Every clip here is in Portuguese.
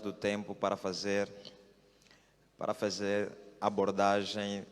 do tempo para fazer abordagem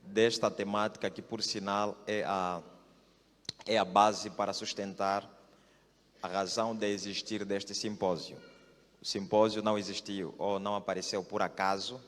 desta temática que, por sinal, é a base para sustentar a razão de existir deste simpósio. O simpósio não existiu ou não apareceu por acaso.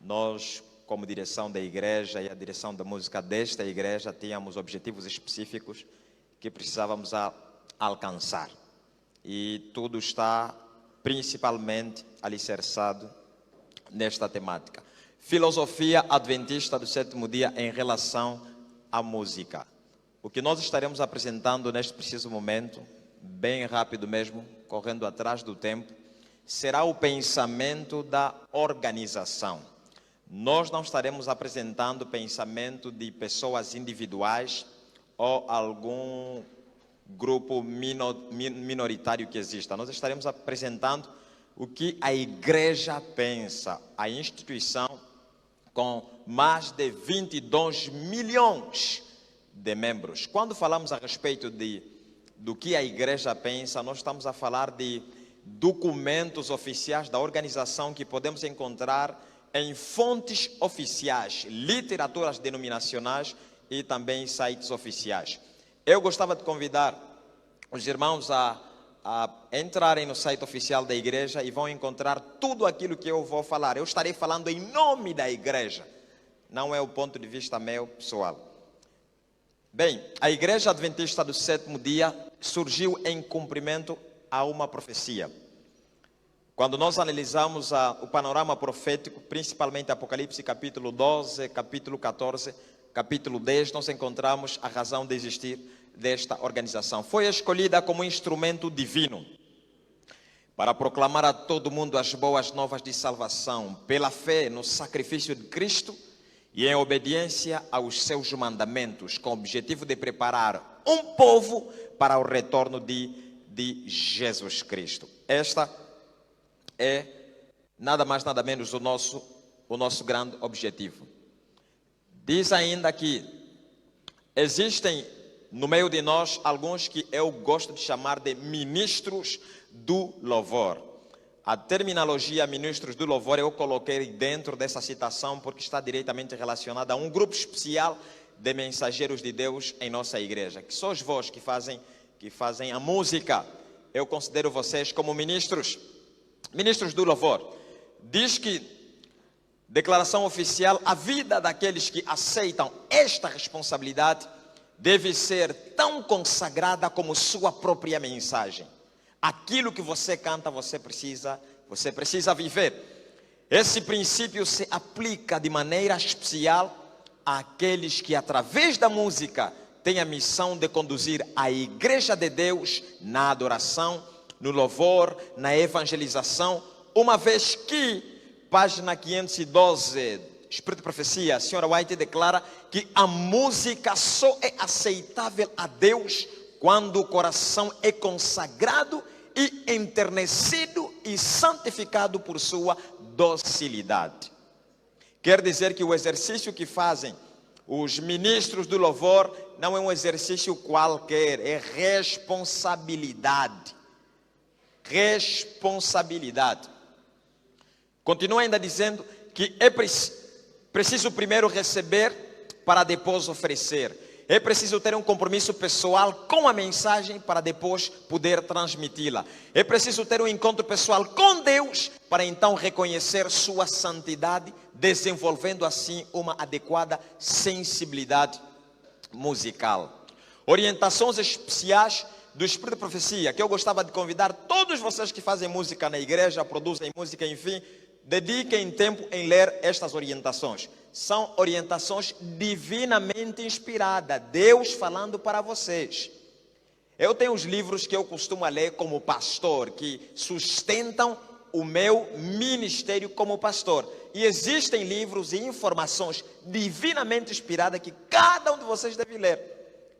Nós, como direção da igreja e a direção da música desta igreja, tínhamos objetivos específicos que precisávamos alcançar. E tudo está principalmente alicerçado nesta temática. Filosofia adventista do sétimo dia em relação à música. O que nós estaremos apresentando neste preciso momento, bem rápido mesmo, correndo atrás do tempo, será o pensamento da organização. Nós não estaremos apresentando pensamento de pessoas individuais ou algum grupo minoritário que exista. Nós estaremos apresentando o que a igreja pensa, a instituição com mais de 22 milhões de membros. Quando falamos a respeito do que a igreja pensa, nós estamos a falar de documentos oficiais da organização que podemos encontrar em fontes oficiais, literaturas denominacionais e também sites oficiais. Eu gostava de convidar os irmãos a entrarem no site oficial da igreja e vão encontrar tudo aquilo que eu vou falar. Eu estarei falando em nome da igreja, não é o ponto de vista meu pessoal. Bem, a Igreja Adventista do Sétimo Dia surgiu em cumprimento a uma profecia. Quando nós analisamos o panorama profético, principalmente Apocalipse capítulo 12, capítulo 14, capítulo 10, nós encontramos a razão de existir desta organização. Foi escolhida como instrumento divino para proclamar a todo mundo as boas novas de salvação, pela fé no sacrifício de Cristo e em obediência aos seus mandamentos, com o objetivo de preparar um povo para o retorno de Jesus Cristo. Esta é nada mais, nada menos o nosso grande objetivo. Diz ainda que existem no meio de nós alguns que eu gosto de chamar de ministros do louvor. A terminologia ministros do louvor eu coloquei dentro dessa citação porque está diretamente relacionada a um grupo especial de mensageiros de Deus em nossa igreja, que sois vós que fazem a música. Eu considero vocês como ministros do louvor. Diz que, declaração oficial, a vida daqueles que aceitam esta responsabilidade deve ser tão consagrada como sua própria mensagem. Aquilo que você canta, você precisa viver. Esse princípio se aplica de maneira especial àqueles que, através da música, têm a missão de conduzir a igreja de Deus na adoração, no louvor, na evangelização, uma vez que, página 512, Espírito de Profecia, a senhora White declara que a música só é aceitável a Deus quando o coração é consagrado e enternecido e santificado por sua docilidade. Quer dizer que o exercício que fazem os ministros do louvor não é um exercício qualquer, é responsabilidade. Responsabilidade. Continua ainda dizendo que é preciso primeiro receber para depois oferecer. É preciso ter um compromisso pessoal com a mensagem para depois poder transmiti-la. É preciso ter um encontro pessoal com Deus para então reconhecer sua santidade, desenvolvendo assim uma adequada sensibilidade musical. Orientações especiais do Espírito de Profecia, que eu gostava de convidar todos vocês que fazem música na igreja, produzem música, enfim, dediquem tempo em ler estas orientações. São orientações divinamente inspiradas, Deus falando para vocês. Eu tenho os livros que eu costumo ler como pastor, que sustentam o meu ministério como pastor. E existem livros e informações divinamente inspiradas que cada um de vocês deve ler,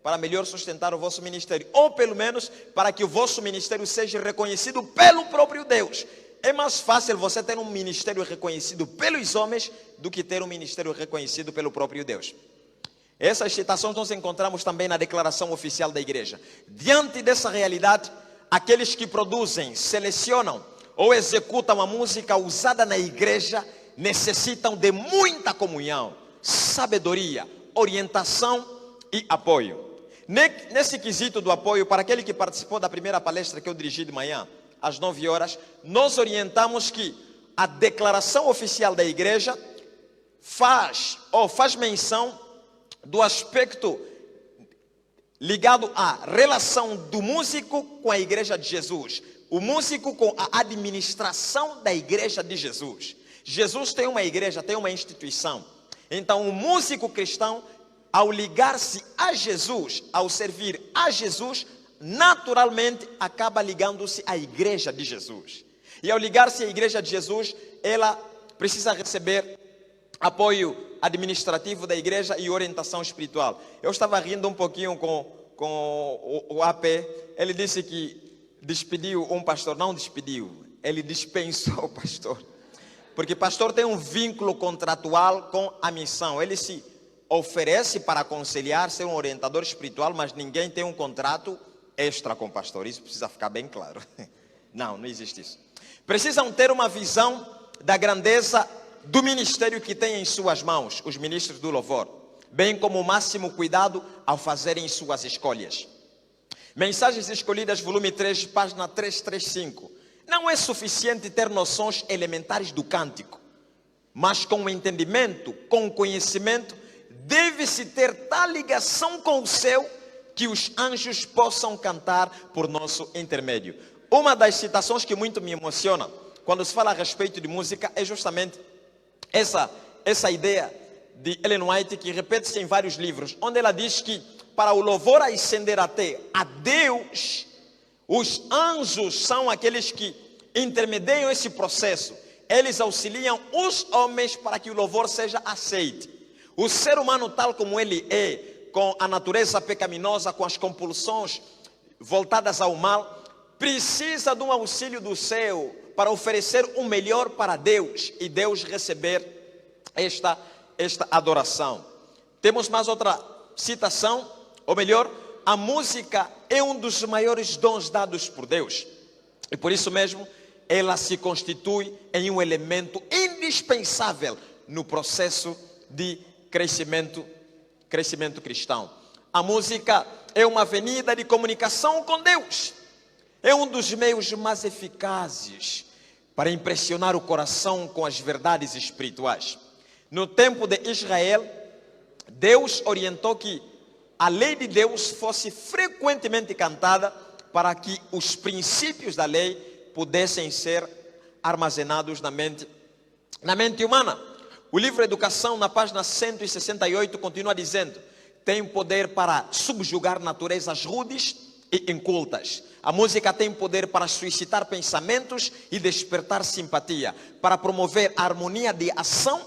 para melhor sustentar o vosso ministério, ou pelo menos para que o vosso ministério seja reconhecido pelo próprio Deus. É mais fácil você ter um ministério reconhecido pelos homens do que ter um ministério reconhecido pelo próprio Deus. Essas citações nós encontramos também na declaração oficial da igreja. Diante dessa realidade, aqueles que produzem, selecionam ou executam a música usada na igreja necessitam de muita comunhão, sabedoria, orientação e apoio. Nesse quesito do apoio, para aquele que participou da primeira palestra que eu dirigi de manhã, às 9 horas, nós orientamos que a declaração oficial da igreja faz menção do aspecto ligado à relação do músico com a igreja de Jesus, o músico com a administração da igreja de Jesus. Jesus tem uma igreja, tem uma instituição. Então o músico cristão, ao ligar-se a Jesus, ao servir a Jesus, naturalmente acaba ligando-se à igreja de Jesus. E ao ligar-se à igreja de Jesus, ela precisa receber apoio administrativo da igreja e orientação espiritual. Eu estava rindo um pouquinho com o AP. Ele disse que despediu um pastor. Não despediu, ele dispensou o pastor. Porque pastor tem um vínculo contratual com a missão. Ele se oferece para aconselhar, ser um orientador espiritual, mas ninguém tem um contrato extra com o pastor. Isso precisa ficar bem claro. Não existe isso. Precisam ter uma visão da grandeza do ministério que tem em suas mãos, os ministros do louvor, bem como o máximo cuidado ao fazerem suas escolhas. Mensagens Escolhidas, volume 3, página 335. Não é suficiente ter noções elementares do cântico, mas com o entendimento, com o conhecimento, deve-se ter tal ligação com o céu que os anjos possam cantar por nosso intermédio. Uma das citações que muito me emociona quando se fala a respeito de música é justamente essa ideia de Ellen White, que repete-se em vários livros, onde ela diz que para o louvor ascender até a Deus, os anjos são aqueles que intermediam esse processo. Eles auxiliam os homens para que o louvor seja aceite. O ser humano, tal como ele é, com a natureza pecaminosa, com as compulsões voltadas ao mal, precisa de um auxílio do céu para oferecer o melhor para Deus e Deus receber esta adoração. Temos mais outra citação, ou melhor, a música é um dos maiores dons dados por Deus. E por isso mesmo, ela se constitui em um elemento indispensável no processo de crescimento cristão. A música é uma avenida de comunicação com Deus. É um dos meios mais eficazes para impressionar o coração com as verdades espirituais. No tempo de Israel, Deus orientou que a lei de Deus fosse frequentemente cantada para que os princípios da lei pudessem ser armazenados na mente humana. O livro Educação, na página 168, continua dizendo: tem poder para subjugar naturezas rudes e incultas. A música tem poder para suscitar pensamentos e despertar simpatia, para promover a harmonia de ação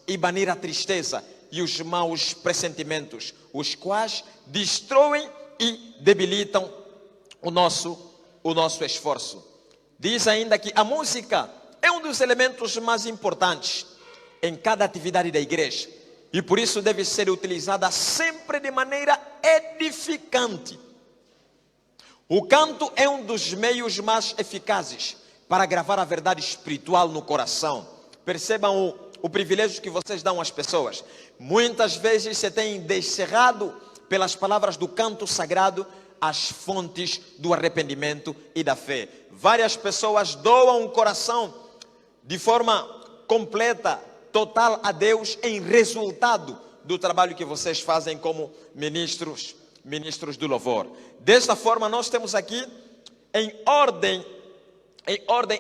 e banir a tristeza e os maus pressentimentos, os quais destroem e debilitam o nosso esforço. Diz ainda que a música é um dos elementos mais importantes em cada atividade da igreja e por isso deve ser utilizada sempre de maneira edificante. O canto é um dos meios mais eficazes para gravar a verdade espiritual no coração. Percebam o privilégio que vocês dão às pessoas. Muitas vezes você tem descerrado pelas palavras do canto sagrado as fontes do arrependimento e da fé. Várias pessoas doam o coração de forma completa, total a Deus em resultado do trabalho que vocês fazem como ministros do louvor. Desta forma, nós temos aqui em ordem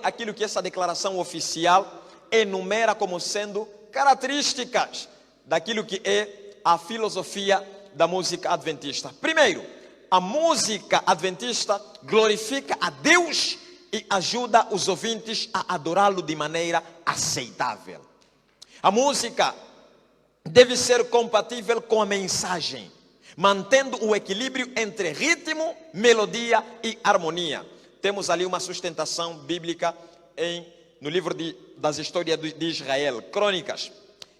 aquilo que essa declaração oficial enumera como sendo características daquilo que é a filosofia da música adventista. Primeiro, a música adventista glorifica a Deus e ajuda os ouvintes a adorá-lo de maneira aceitável. A música deve ser compatível com a mensagem, mantendo o equilíbrio entre ritmo, melodia e harmonia. Temos ali uma sustentação bíblica no livro das histórias de Israel, Crônicas.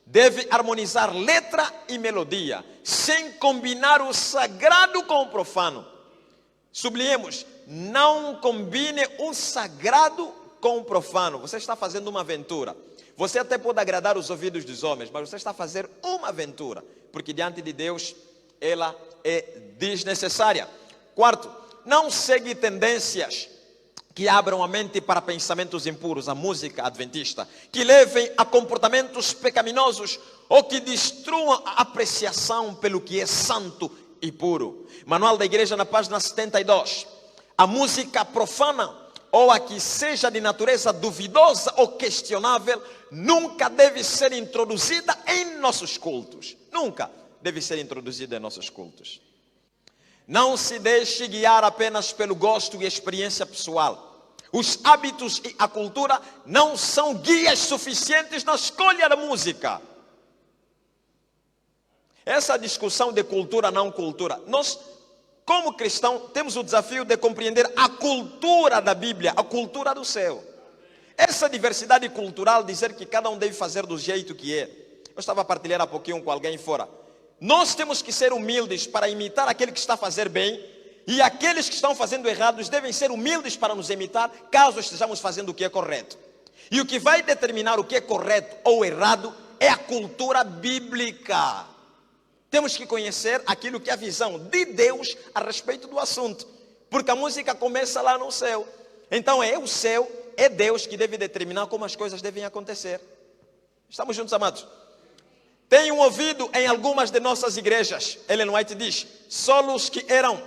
Deve harmonizar letra e melodia, sem combinar o sagrado com o profano. Sublinhemos, não combine o sagrado com o profano. Você está fazendo uma aventura. Você até pode agradar os ouvidos dos homens, mas você está a fazer uma aventura, porque diante de Deus ela é desnecessária. Quarto, não segue tendências que abram a mente para pensamentos impuros, a música adventista, que levem a comportamentos pecaminosos ou que destruam a apreciação pelo que é santo e puro. Manual da Igreja, na página 72. A música profana ou a que seja de natureza duvidosa ou questionável nunca deve ser introduzida em nossos cultos. Nunca deve ser introduzida em nossos cultos. Não se deixe guiar apenas pelo gosto e experiência pessoal. Os hábitos e a cultura não são guias suficientes na escolha da música. Essa discussão de cultura, não cultura. Nós, como cristãos, temos o desafio de compreender a cultura da Bíblia, a cultura do céu. Essa diversidade cultural, dizer que cada um deve fazer do jeito que é. Eu estava a partilhar há pouquinho com alguém fora. Nós temos que ser humildes para imitar aquele que está a fazer bem, e aqueles que estão fazendo errados devem ser humildes para nos imitar, caso estejamos fazendo o que é correto. E o que vai determinar o que é correto ou errado é a cultura bíblica. Temos que conhecer aquilo que é a visão de Deus a respeito do assunto, porque a música começa lá no céu. Então é o céu, é Deus que deve determinar como as coisas devem acontecer. Estamos juntos, amados? Tenho ouvido em algumas de nossas igrejas, Ellen White diz, solos que eram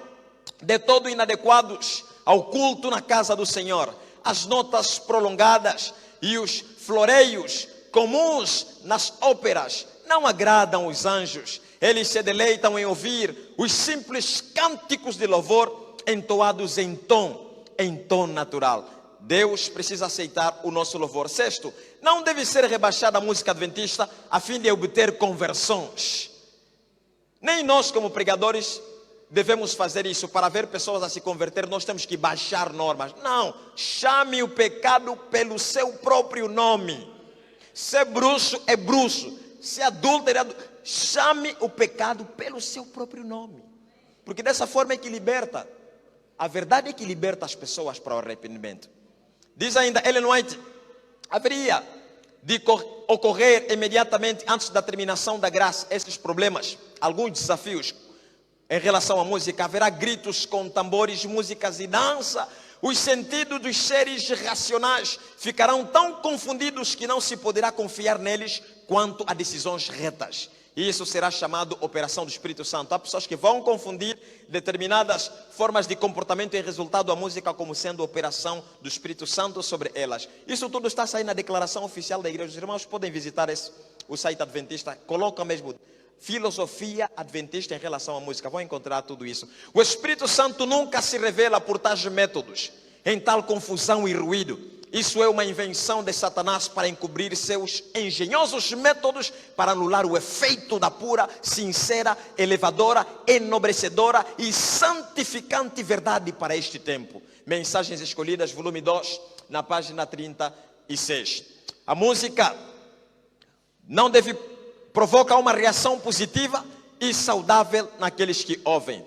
de todo inadequados ao culto na casa do Senhor. As notas prolongadas e os floreios comuns nas óperas não agradam os anjos. Eles se deleitam em ouvir os simples cânticos de louvor entoados em tom natural. Deus precisa aceitar o nosso louvor. Sexto, não deve ser rebaixada a música adventista a fim de obter conversões. Nem nós, como pregadores, devemos fazer isso. Para ver pessoas a se converter, nós temos que baixar normas. Não, chame o pecado pelo seu próprio nome. Se é bruxo, é bruxo. Se é adúltero, é adúltero. Chame o pecado pelo seu próprio nome. Porque dessa forma é que liberta. A verdade é que liberta as pessoas para o arrependimento. Diz ainda Ellen White, haveria de ocorrer imediatamente antes da terminação da graça esses problemas, alguns desafios em relação à música. Haverá gritos com tambores, músicas e dança. Os sentidos dos seres racionais ficarão tão confundidos que não se poderá confiar neles quanto a decisões retas. E isso será chamado operação do Espírito Santo. Há pessoas que vão confundir determinadas formas de comportamento e resultado da música como sendo operação do Espírito Santo sobre elas. Isso tudo está saindo na declaração oficial da igreja. Os irmãos podem visitar o site adventista. Coloca mesmo filosofia adventista em relação à música. Vão encontrar tudo isso. O Espírito Santo nunca se revela por tais métodos, em tal confusão e ruído. Isso é uma invenção de Satanás para encobrir seus engenhosos métodos para anular o efeito da pura, sincera, elevadora, enobrecedora e santificante verdade para este tempo. Mensagens Escolhidas, volume 2, na página 36. A música não deve provocar uma reação positiva e saudável naqueles que ouvem.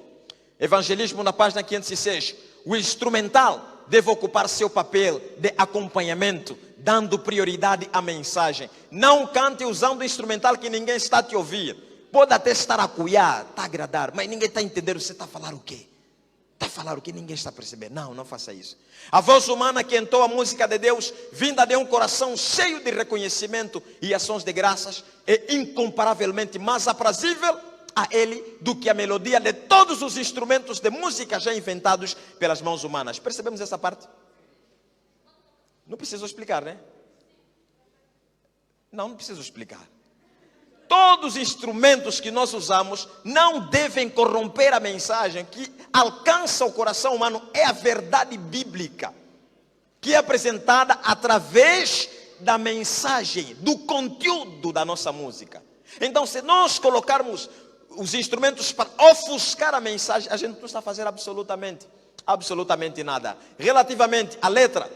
Evangelismo, na página 506. O instrumental deve ocupar seu papel de acompanhamento, dando prioridade à mensagem. Não cante usando o instrumental que ninguém está a te ouvir. Pode até estar a cuiar, está a agradar, mas ninguém está a entender. Você está a falar o quê? Está a falar o que ninguém está a perceber. Não, não faça isso. A voz humana que entoa a música de Deus, vinda de um coração cheio de reconhecimento e ações de graças, é incomparavelmente mais aprazível a Ele do que a melodia de todos os instrumentos de música já inventados pelas mãos humanas. Percebemos essa parte? Não preciso explicar, né? Não preciso explicar. Todos os instrumentos que nós usamos não devem corromper a mensagem que alcança o coração humano. É a verdade bíblica que é apresentada através da mensagem, do conteúdo da nossa música. Então, se nós colocarmos os instrumentos para ofuscar a mensagem, a gente não está a fazer absolutamente nada. Relativamente à letra,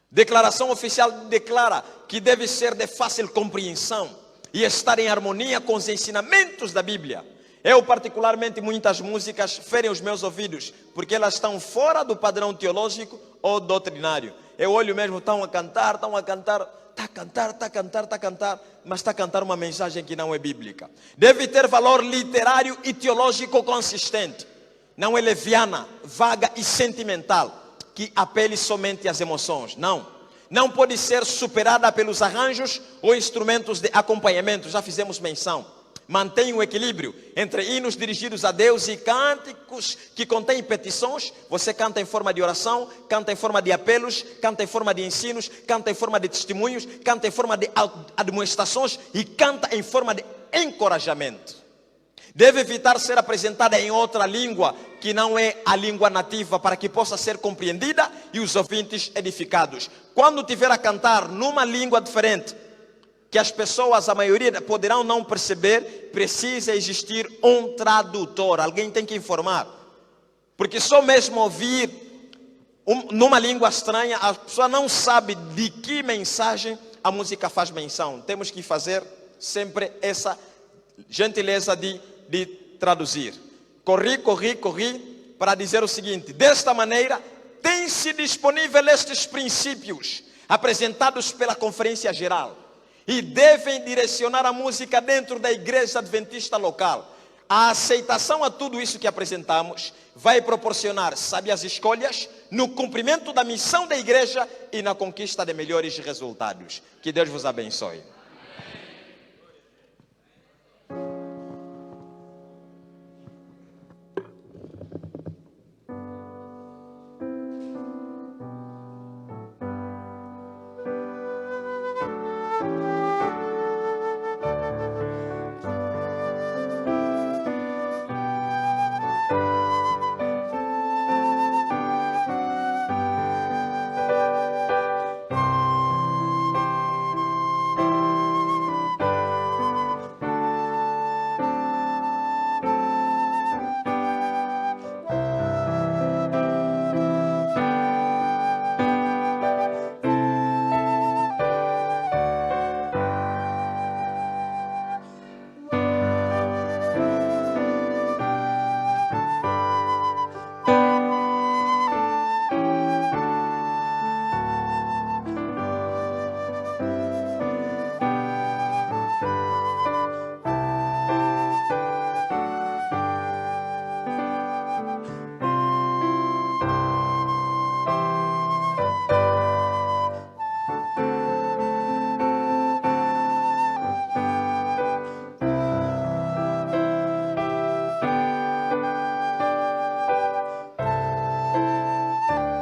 declaração oficial declara que deve ser de fácil compreensão e estar em harmonia com os ensinamentos da Bíblia. Eu particularmente, muitas músicas ferem os meus ouvidos, porque elas estão fora do padrão teológico ou doutrinário. Eu olho mesmo, estão a cantar, está a cantar, mas está a cantar uma mensagem que não é bíblica. Deve ter valor literário e teológico consistente. Não é leviana, vaga e sentimental, que apele somente às emoções. Não pode ser superada pelos arranjos ou instrumentos de acompanhamento. Já fizemos menção. Mantém o equilíbrio entre hinos dirigidos a Deus e cânticos que contêm petições. Você canta em forma de oração, canta em forma de apelos, canta em forma de ensinos, canta em forma de testemunhos, canta em forma de admoestações e canta em forma de encorajamento. Deve evitar ser apresentada em outra língua que não é a língua nativa, para que possa ser compreendida e os ouvintes edificados. Quando tiver a cantar numa língua diferente, que as pessoas, a maioria, poderão não perceber, precisa existir um tradutor. Alguém tem que informar. Porque só mesmo ouvir numa língua estranha, a pessoa não sabe de que mensagem a música faz menção. Temos que fazer sempre essa gentileza de traduzir. Corri para dizer o seguinte: desta maneira, tem-se disponível estes princípios apresentados pela Conferência Geral e devem direcionar a música dentro da igreja adventista local. A aceitação a tudo isso que apresentamos vai proporcionar sábias escolhas no cumprimento da missão da igreja e na conquista de melhores resultados. Que Deus vos abençoe.